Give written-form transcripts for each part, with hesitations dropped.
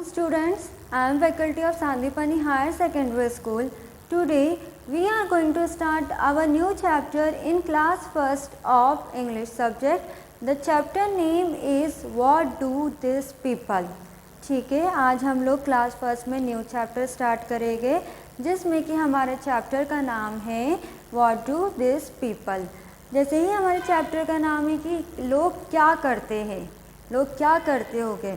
students, I am faculty of Sandipani Higher Secondary School. Today we are going to start our new chapter in class first of English subject. The chapter name is What Do These People? ठीक है, आज हम लोग class first में new chapter start करेंगे जिसमें कि हमारे चैप्टर का नाम है व्हाट डू दिस पीपल। जैसे ही हमारे चैप्टर का नाम है कि लोग क्या करते हैं, लोग क्या करते होंगे,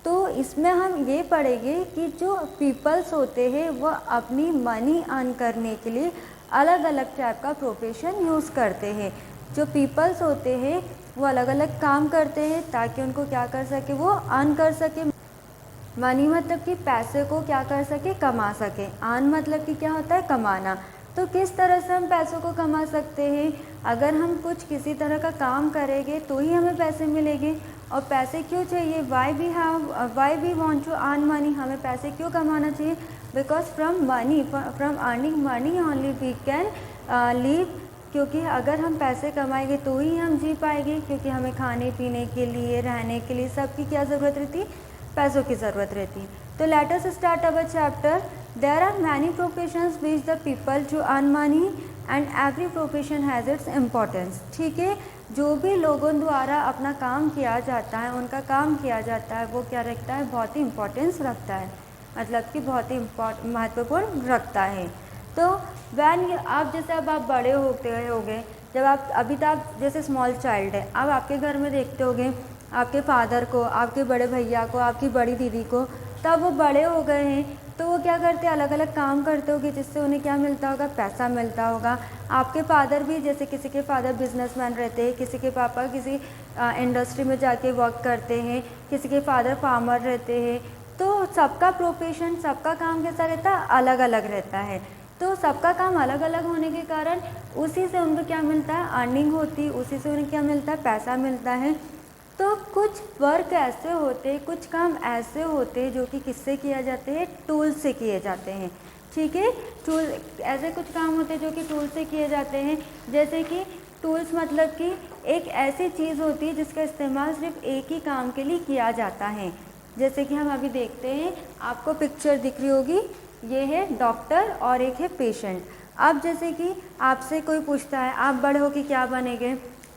तो इसमें हम ये पढ़ेंगे कि जो पीपल्स होते हैं वह अपनी मनी अर्न करने के लिए अलग अलग टाइप का प्रोफेशन यूज़ करते हैं। जो पीपल्स होते हैं वो अलग अलग काम करते हैं ताकि उनको क्या कर सके, वो अर्न कर सके। मनी मतलब कि पैसे को क्या कर सके, कमा सके। अर्न मतलब कि क्या होता है, कमाना। तो किस तरह से हम पैसों को कमा सकते हैं? अगर हम कुछ किसी तरह का काम करेंगे तो ही हमें पैसे मिलेंगे। और पैसे क्यों चाहिए? Why we want to earn money. हमें पैसे क्यों कमाना चाहिए? Because from earning money only we can live. क्योंकि अगर हम पैसे कमाएंगे तो ही हम जी पाएंगे, क्योंकि हमें खाने पीने के लिए, रहने के लिए सबकी क्या ज़रूरत रहती है, पैसों की ज़रूरत रहती है। तो let us start our chapter. There are many professions which the people to earn money and every profession has its importance. ठीक है, जो भी लोगों द्वारा अपना काम किया जाता है, उनका काम किया जाता है, वो क्या रखता है, बहुत ही इम्पोर्टेंस रखता है, मतलब कि बहुत ही महत्वपूर्ण रखता है। तो वैन आप जैसे अब आप बड़े होते होंगे, जब आप अभी तो आप जैसे स्मॉल चाइल्ड है, अब आपके घर में देखते होंगे आपके फादर को, आपके बड़े भैया को, आपकी बड़ी दीदी को, तब वो बड़े हो गए हैं तो वो क्या करते हैं, अलग अलग काम करते होंगे जिससे उन्हें क्या मिलता होगा, पैसा मिलता होगा। आपके फादर भी, जैसे किसी के फादर बिजनेसमैन रहते हैं, किसी के पापा किसी इंडस्ट्री में जाके वर्क करते हैं, किसी के फादर फार्मर रहते हैं। तो सबका प्रोफेशन, सबका काम कैसा रहता है, अलग अलग रहता है। तो सबका काम अलग अलग होने के कारण उसी से उनको क्या मिलता है, अर्निंग होती, उसी से उन्हें क्या मिलता है, पैसा मिलता है। तो कुछ वर्क ऐसे होते हैं, कुछ काम ऐसे होते हैं जो कि किससे किया जाते हैं, टूल से किए जाते हैं। ठीक है, टूल ऐसे कुछ काम होते हैं जो कि टूल से किए जाते हैं। जैसे कि टूल्स मतलब कि एक ऐसी चीज़ होती है जिसका इस्तेमाल सिर्फ एक ही काम के लिए किया जाता है। जैसे कि हम अभी देखते हैं, आपको पिक्चर दिख रही होगी, ये है डॉक्टर और एक है पेशेंट। अब जैसे कि आपसे कोई पूछता है आप बड़े हो कि क्या बनेंगे,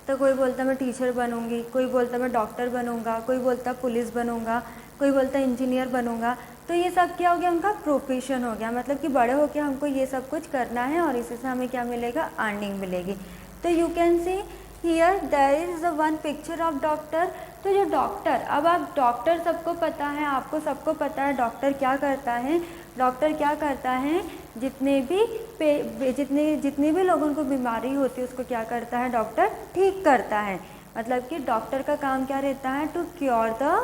तो कोई बोलता मैं टीचर बनूंगी, कोई बोलता मैं डॉक्टर बनूंगा, कोई बोलता पुलिस बनूंगा, कोई बोलता इंजीनियर बनूंगा। तो ये सब क्या हो गया, उनका प्रोफेशन हो गया, मतलब कि बड़े होकर हमको ये सब कुछ करना है और इसी से हमें क्या मिलेगा, अर्निंग मिलेगी। तो you can see here there is one picture of doctor. तो जो डॉक्टर, अब आप डॉक्टर सबको पता है, आपको सबको पता है डॉक्टर क्या करता है। डॉक्टर क्या करता है, जितने भी लोगों को बीमारी होती है उसको क्या करता है, डॉक्टर ठीक करता है। मतलब कि डॉक्टर का काम क्या रहता है, to cure the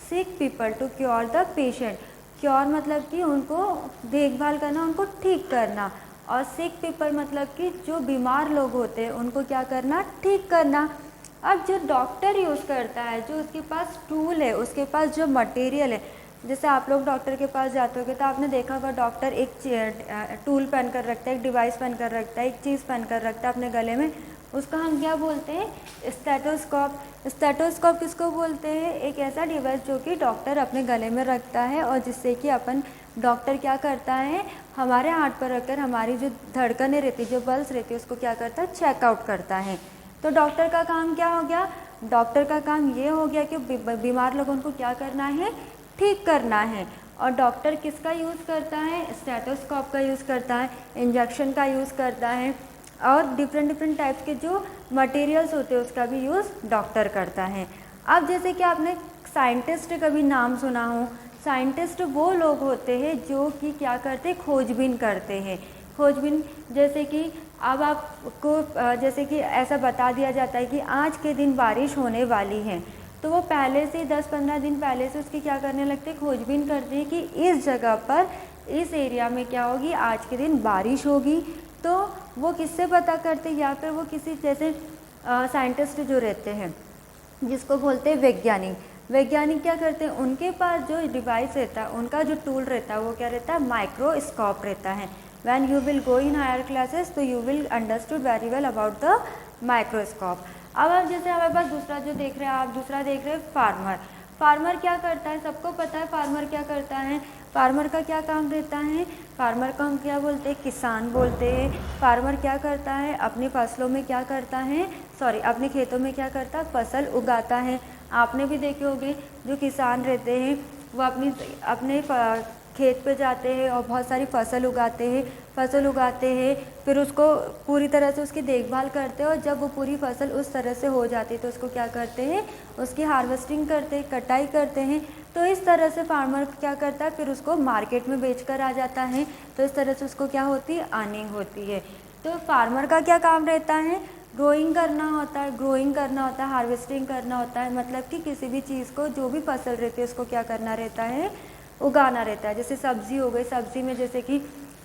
sick people, to cure the patient. Cure मतलब कि उनको देखभाल करना, उनको ठीक करना। और सिक पीपल मतलब कि जो बीमार लोग होते हैं उनको क्या करना, ठीक करना। अब जो डॉक्टर यूज़ करता है, जो उसके पास टूल है, उसके पास जो मटेरियल है, जैसे आप लोग डॉक्टर के पास जाते होगे तो आपने देखा होगा डॉक्टर एक टूल पहन कर रखता है, एक डिवाइस पहन कर रखता है, एक चीज़ पहन कर रखता है अपने गले में, उसको हम क्या बोलते हैं, स्टेथोस्कोप। स्टेथोस्कोप किसको बोलते हैं, एक ऐसा डिवाइस जो कि डॉक्टर अपने गले में रखता है और जिससे कि अपन डॉक्टर क्या करता है, हमारे हार्ट पर रखकर हमारी जो धड़कनें रहती, जो पल्स रहती है, उसको क्या करता है, चेकआउट करता है। तो डॉक्टर का काम क्या हो गया, डॉक्टर का काम ये हो गया कि बीमार लोगों को क्या करना है, ठीक करना है। और डॉक्टर किसका यूज़ करता है, स्टेथोस्कोप का यूज़ करता है, इंजेक्शन का यूज़ करता है, और डिफरेंट टाइप्स के जो मटेरियल्स होते हैं उसका भी यूज़ डॉक्टर करता है। अब जैसे कि आपने साइंटिस्ट का भी नाम सुना हो, साइंटिस्ट वो लोग होते हैं जो कि क्या करते हैं, खोजबीन करते हैं। खोजबीन जैसे कि अब आपको जैसे कि ऐसा बता दिया जाता है कि आज के दिन बारिश होने वाली है, तो वो पहले से 10-15 दिन पहले से उसकी क्या करने लगते हैं, खोजबीन करते हैं कि इस जगह पर, इस एरिया में क्या होगी, आज के दिन बारिश होगी। तो वो किससे पता करते हैं, या फिर वो किसी जैसे साइंटिस्ट जो रहते हैं जिसको बोलते हैं वैज्ञानिक। वैज्ञानिक क्या करते हैं, उनके पास जो डिवाइस रहता है, उनका जो टूल रहता है वो क्या रहता है, माइक्रोस्कोप रहता है। When you will go in higher classes तो you will understood very well about the microscope. अब आप जैसे हमारे पास दूसरा जो देख रहे हैं, आप दूसरा देख रहे हैं फार्मर। फार्मर क्या करता है, सबको पता है फार्मर क्या करता है। फार्मर का क्या काम रहता है, फार्मर को हम क्या बोलते हैं, किसान बोलते हैं। फार्मर क्या करता है, अपनी फसलों में क्या करता है, अपने खेतों में क्या करता है, फसल उगाता है। आपने भी देखे होंगे जो किसान रहते हैं वो अपने खेत पे जाते हैं और बहुत सारी फसल उगाते हैं, फिर उसको पूरी तरह से उसकी देखभाल करते हैं, और जब वो पूरी फसल उस तरह से हो जाती है तो उसको क्या करते हैं, उसकी हार्वेस्टिंग करते हैं, कटाई करते हैं। तो इस तरह से फार्मर क्या करता है, फिर उसको मार्केट में बेच कर आ जाता है। तो इस तरह से उसको क्या होती है, अर्निंग होती है। तो फार्मर का क्या काम रहता है, ग्रोइंग करना होता है, हार्वेस्टिंग करना होता है, मतलब कि किसी भी चीज़ को, जो भी फसल रहती है उसको क्या करना रहता है, उगाना रहता है। जैसे सब्ज़ी हो गई, सब्ज़ी में जैसे कि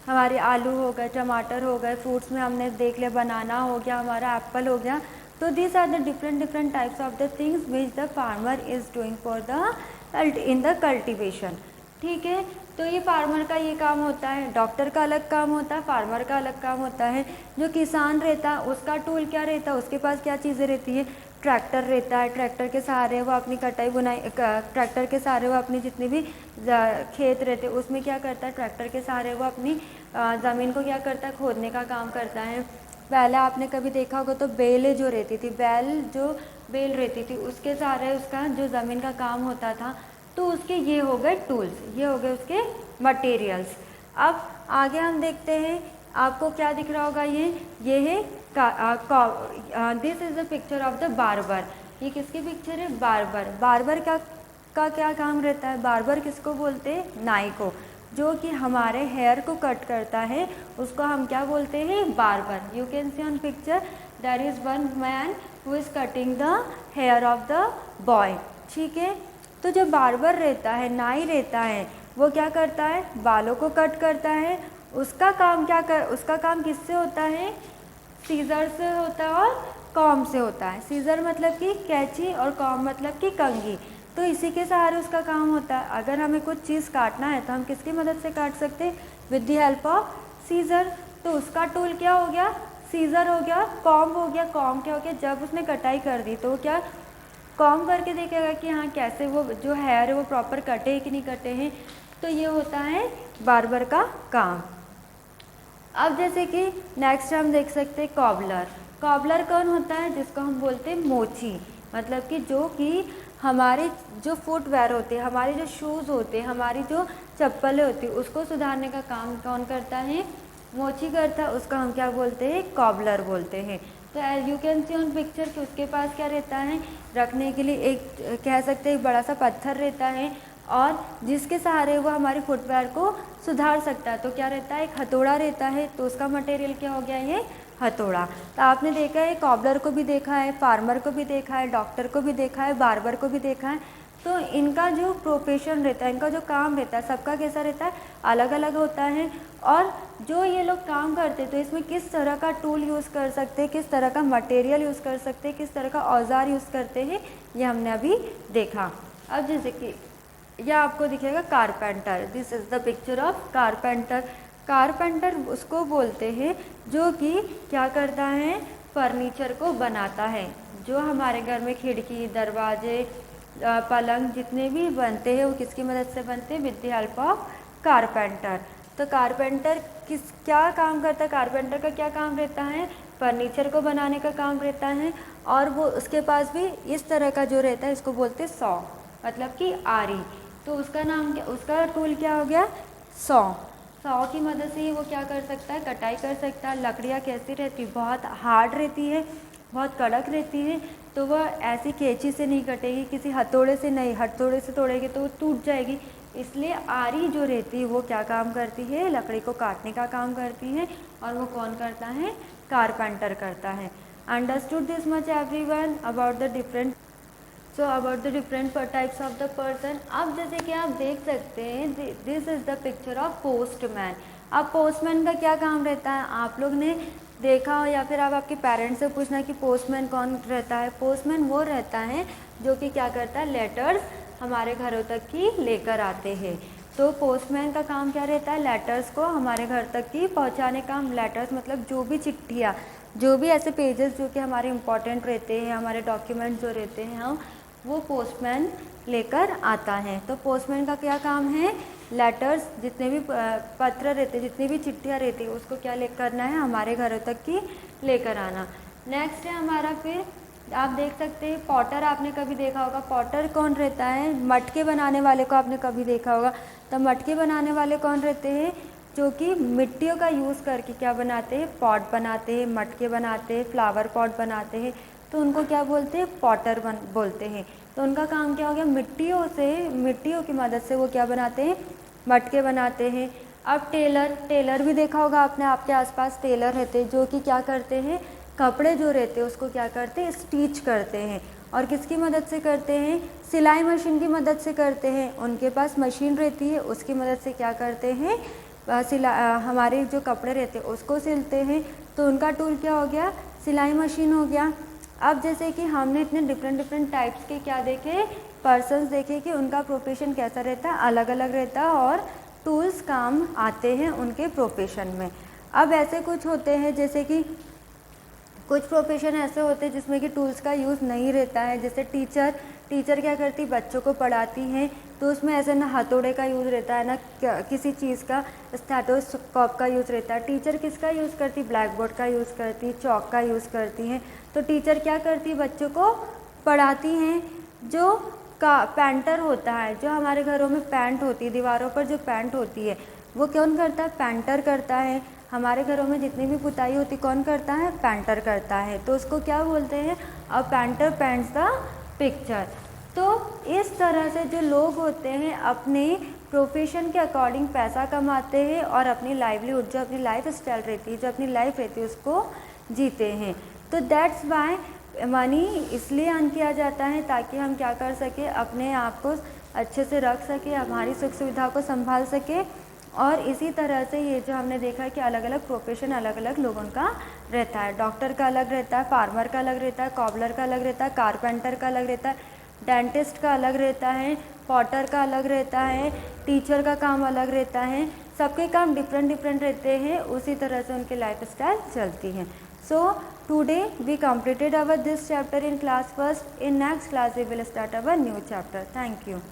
हमारे आलू हो गए, टमाटर हो गए, फ्रूट्स में हमने देख लिया बनाना हो गया, हमारा एप्पल हो गया। तो these are the different types of the things which the farmer is doing for the in the cultivation. ठीक है, तो ये फार्मर का ये काम होता है। डॉक्टर का अलग काम होता है, फार्मर का अलग काम होता है। जो किसान रहता है उसका टूल क्या रहता है, उसके पास क्या चीज़ें रहती है, ट्रैक्टर रहता है। ट्रैक्टर के सहारे वो अपनी कटाई बुनाई, ट्रैक्टर के सहारे वो अपनी जितनी भी खेत रहते हैं उसमें क्या करता है, ट्रैक्टर के सहारे वो अपनी ज़मीन को क्या करता है, खोदने का काम करता है। पहले आपने कभी देखा होगा तो बेल जो रहती थी, बेल रहती थी, उसके सहारे उसका जो ज़मीन का काम होता था। तो उसके ये हो गए टूल्स, ये हो गए उसके मटेरियल्स। अब आगे हम देखते हैं, आपको क्या दिख रहा होगा, ये है this is the picture of the barber. ये किसकी पिक्चर है, बार्बर का क्या काम रहता है, बार्बर किसको बोलते हैं, नाई को। जो कि हमारे हेयर को कट करता है उसको हम क्या बोलते हैं, barber. You can see on picture there is one man who is cutting the hair of the boy. ठीक है, तो जो बार्बर रहता है, नाई रहता है, वो क्या करता है, बालों को कट करता है। उसका काम किससे होता है, सीजर से होता है और कॉम से होता है। सीजर मतलब कि कैंची और कॉम मतलब कि कंघी। तो इसी के सहारे उसका काम होता है। अगर हमें कुछ चीज़ काटना है तो हम किसकी मदद से काट सकते हैं, with the help of scissor. तो उसका टूल क्या हो गया, सीजर हो गया। कॉम हो गया, कॉम क्या हो गया, जब उसने कटाई कर दी तो क्या कॉम करके देखेगा कि हाँ कैसे वो जो हेयर है वो प्रॉपर कटे हैं कि नहीं कटे हैं। तो ये होता है बार्बर का काम। अब जैसे कि नेक्स्ट हम देख सकते हैं कॉबलर कौन होता है, जिसको हम बोलते हैं मोची। मतलब कि हमारे जो फुटवेयर होते हैं, हमारे जो शूज़ होते हैं, हमारी जो चप्पलें होती हैं, उसको सुधारने का काम कौन करता है, मोची करता है। उसका हम क्या बोलते हैं, कॉबलर बोलते हैं। तो as you can see on picture कि उसके पास क्या रहता है, रखने के लिए एक कह सकते हैं बड़ा सा पत्थर रहता है, और जिसके सहारे वो हमारी फुटवेयर को सुधार सकता है। तो क्या रहता है, एक हथौड़ा रहता है। तो उसका मटेरियल क्या हो गया, ये हथौड़ा। तो आपने देखा है, कॉबलर को भी देखा है, फार्मर को भी देखा है, डॉक्टर को भी देखा है, बार्बर को भी देखा है। तो इनका जो प्रोफेशन रहता है, इनका जो काम रहता है, सबका कैसा रहता है, अलग अलग होता है। और जो ये लोग काम करते हैं तो इसमें किस तरह का टूल यूज़ कर सकते हैं, किस तरह का मटेरियल यूज़ कर सकते हैं, किस तरह का औजार यूज़ करते हैं, ये हमने अभी देखा। अब जैसे कि यह आपको दिखेगा carpenter. This is the picture of carpenter उसको बोलते हैं जो कि क्या करता है, फर्नीचर को बनाता है। जो हमारे घर में खिड़की, दरवाजे, पलंग जितने भी बनते हैं वो किसकी मदद से बनते हैं, with the help of carpenter. तो कारपेंटर क्या काम करता है, कारपेंटर का क्या काम रहता है, फर्नीचर को बनाने का काम रहता है। और वो उसके पास भी इस तरह का जो रहता है, इसको बोलते हैं सॉ, मतलब कि आरी। तो उसका नाम क्या, उसका टूल क्या हो गया, सॉ की मदद से ही वो क्या कर सकता है, कटाई कर सकता है। लकड़ियाँ कैसी रहती है, बहुत हार्ड रहती है, बहुत कड़क रहती है। तो वह ऐसी कैंची से नहीं कटेगी, किसी हथौड़े से नहीं, हथौड़े से तोड़ेगी तो वो टूट जाएगी। इसलिए आरी जो रहती है वो क्या काम करती है, लकड़ी को काटने का काम करती है। और वो कौन करता है, कारपेंटर करता है। Understood this much everyone about the different types of the person. अब जैसे कि आप देख सकते हैं, this is the picture of postman. अब पोस्टमैन का क्या काम रहता है, आप लोग ने देखा हो या फिर आप आपके पेरेंट्स से पूछना कि पोस्टमैन कौन रहता है। पोस्टमैन वो रहता है जो कि क्या करता है, लेटर्स हमारे घरों तक की लेकर आते हैं। तो पोस्टमैन का काम क्या रहता है, लेटर्स को हमारे घर तक की पहुंचाने का। लेटर्स मतलब जो भी चिट्ठियाँ, जो भी ऐसे पेजेस जो कि हमारे इम्पॉर्टेंट रहते हैं, हमारे डॉक्यूमेंट जो रहते हैं, हम वो पोस्टमैन लेकर आता है। तो पोस्टमैन का क्या काम है, लेटर्स जितने भी पत्र रहते, जितनी भी चिट्ठियाँ रहती है उसको क्या ले करना है, हमारे घरों तक की लेकर आना। नेक्स्ट है हमारा, फिर आप देख सकते हैं पॉटर, आपने कभी देखा होगा। पॉटर कौन रहता है, मटके बनाने वाले को आपने कभी देखा होगा। तो मटके बनाने वाले कौन रहते हैं, जो कि मिट्टियों का यूज़ करके क्या बनाते हैं, पॉट बनाते हैं, मटके बनाते हैं, फ्लावर पॉट बनाते हैं। तो उनको क्या बोलते हैं, पॉटर बोलते हैं। तो उनका काम क्या हो गया, मिट्टियों की मदद से वो क्या बनाते हैं, मटके बनाते हैं। अब टेलर भी देखा होगा आपने, आपके आसपास टेलर रहते हैं जो कि क्या करते हैं, कपड़े जो रहते हैं उसको क्या करते हैं, स्टिच करते हैं। और किसकी मदद से करते हैं, सिलाई मशीन की मदद से करते हैं। उनके पास मशीन रहती है, उसकी मदद से क्या करते हैं, हमारे जो कपड़े रहते हैं उसको सिलते हैं। तो उनका टूल क्या हो गया, सिलाई मशीन हो गया। अब जैसे कि हमने इतने डिफरेंट टाइप्स के क्या देखे, पर्सन्स देखे कि उनका प्रोफेशन कैसा रहता है, अलग अलग रहता है और टूल्स काम आते हैं उनके प्रोफेशन में। अब ऐसे कुछ होते हैं, जैसे कि कुछ प्रोफेशन ऐसे होते हैं जिसमें कि टूल्स का यूज़ नहीं रहता है। जैसे टीचर क्या करती, बच्चों को पढ़ाती हैं, तो उसमें ऐसे ना हथौड़े का यूज़ रहता है, ना किसी चीज़ का, स्टेथोस्कोप का यूज़ रहता है। टीचर किसका यूज़ करती, ब्लैक बोर्ड का यूज़ करती, चॉक का यूज़ करती हैं। तो टीचर क्या करती, बच्चों को पढ़ाती हैं। जो पेंटर होता है, जो हमारे घरों में पेंट होती है, दीवारों पर जो पेंट होती है, वो कौन करता है, पेंटर करता है। हमारे घरों में जितनी भी पुताई होती कौन करता है, पेंटर करता है। तो उसको क्या बोलते हैं, a painter paints the picture. तो इस तरह से जो लोग होते हैं अपने प्रोफेशन के अकॉर्डिंग पैसा कमाते हैं और अपनी लाइवलीहुड, जो अपनी लाइफ स्टाइल रहती है, जो अपनी लाइफ रहती है, उसको जीते हैं। तो दैट्स वाई मनी इसलिए अर्न किया जाता है ताकि हम क्या कर सके, अपने आप को अच्छे से रख सके, हमारी सुख सुविधा को संभाल सके। और इसी तरह से ये जो हमने देखा है कि अलग अलग प्रोफेशन अलग अलग लोगों का रहता है। डॉक्टर का अलग रहता है, फार्मर का अलग रहता है, कॉबलर का अलग रहता है, कारपेंटर का अलग रहता है, डेंटिस्ट का अलग रहता है, पॉटर का अलग रहता है, टीचर का काम अलग रहता है। सबके काम डिफरेंट रहते हैं, उसी तरह से उनकी लाइफ स्टाइल चलती है। So today we completed our this chapter in class first. In next class we will start our new chapter. Thank you.